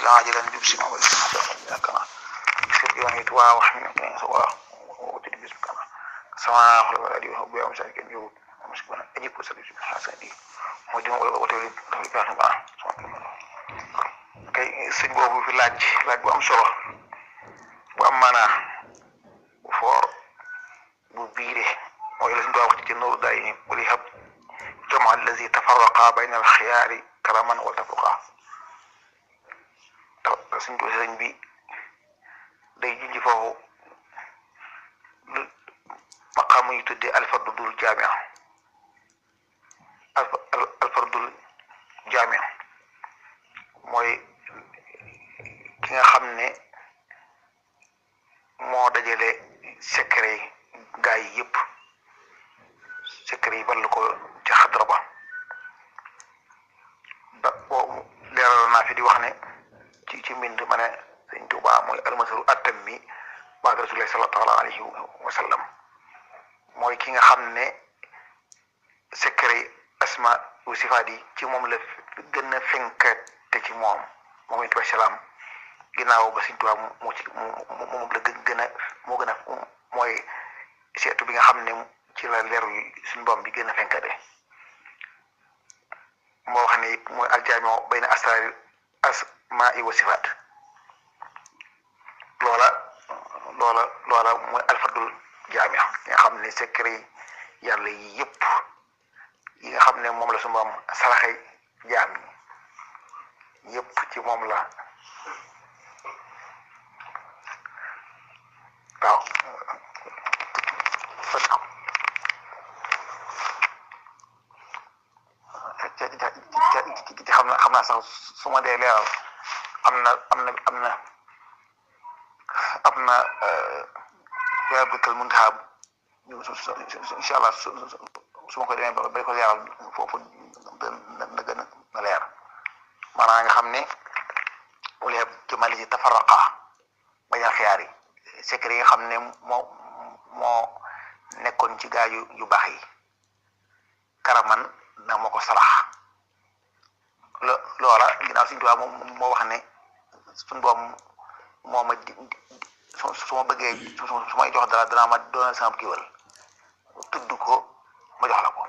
وأجل عاجلا ببسمة والسماء يسر يونيت وحمي سواء وتدي باسمك أنا سواء خلق الأدي وهو بيا مساكين يوم مشكلة أجيب وسلم حسني مودي وتولي كان بقى kay sëñ boobu fi laaj bu am solo bu am maanaa bu foor bu biire mooy la suñ doon wax ci nooru daay ni wali hab jamaa allazi tafarraqa bayna al xiyaari karaman wa tafruqa suñ ko sëñ bi day junj foofu lu maqaamu ñu tuddee alfardul jaamia alfardul jaamia mooy ki nga xam ne moo dajale secret yi gaa yi yëpp secret yi bal ko ci xadra ba boobu leeral naa fi di wax ne ci mbind ma ne sëñ Tuubaa mooy almasaru attam mi baada rasulillahi sallallahu alayhi wa sallam mooy ki nga xam ne secret asma wa sifaat yi ci moom la gën a fenkate ci moom it wa salaam ginnaaw ba sëñ Tuubaa moom la gën a mooy seetu bi nga xam ne ci la leerul suñu borom bi gën a fenkate moo wax ne it mooy aljaamiu bayna asraari asmaa'i wa sifaat loola mooy alfardul jaami nga xam ne secret yàlla yi yëpp yi nga xam ne moom la suñu borom saraxe jaam yi yëpp ci moom la waaw xam naa sax su ma dee leeral am na Yaatal Muntaha incha allah su ma ko demee ba ko leeral foofu na gën a leer maanaam nga xam ne wala jëmale ci tafarraqa bañ a xiyaar yi secret yi nga xam ne moo nekkoon ci gaa yu baax yi karaman na moo ko sarax loola ginnaaw Sëñ Tuubaa moo wax ne suñu doom moo ma su ma bëggee su may jox dara danaa ma doonal sama kiiwal tudd ko ma jox la ko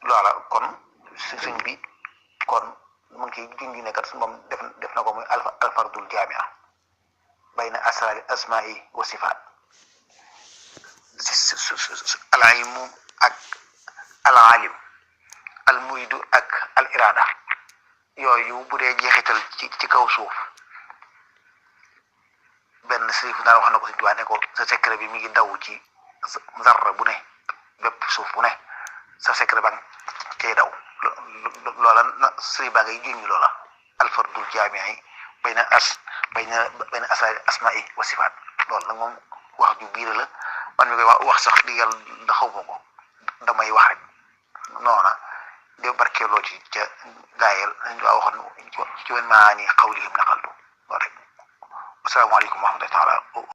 loola kon suñ bi kon mu ngi ciy junj ne kat suñu moom def na ko muy alfardul jaamia bayna asraari asmaa'i wa sifaat al ilmu ak al alim al muridu ak al irada yooyu bu dee jeexital ci kaw suuf benn sëriñ daal wax na ko Sëñ Tuubaa ne ko sa secret bi mi ngi daw ci zarra bu ne bépp suuf bu ne sa secret ba cay daw loola na sëriñ baa ngay junj loola alfardul jaami'i bayna asmaa'i wa sifaat loolu nag moom wax ju biir la man mi koy wax sax di yàlla da xaw ma ko damay wax rek noona de barkeeloo ci ca gaayel dañ waa waxoon ci wen maa ni xawlihim naqaltu loolu rek asalaamaaleykum wa rahmatullahi taala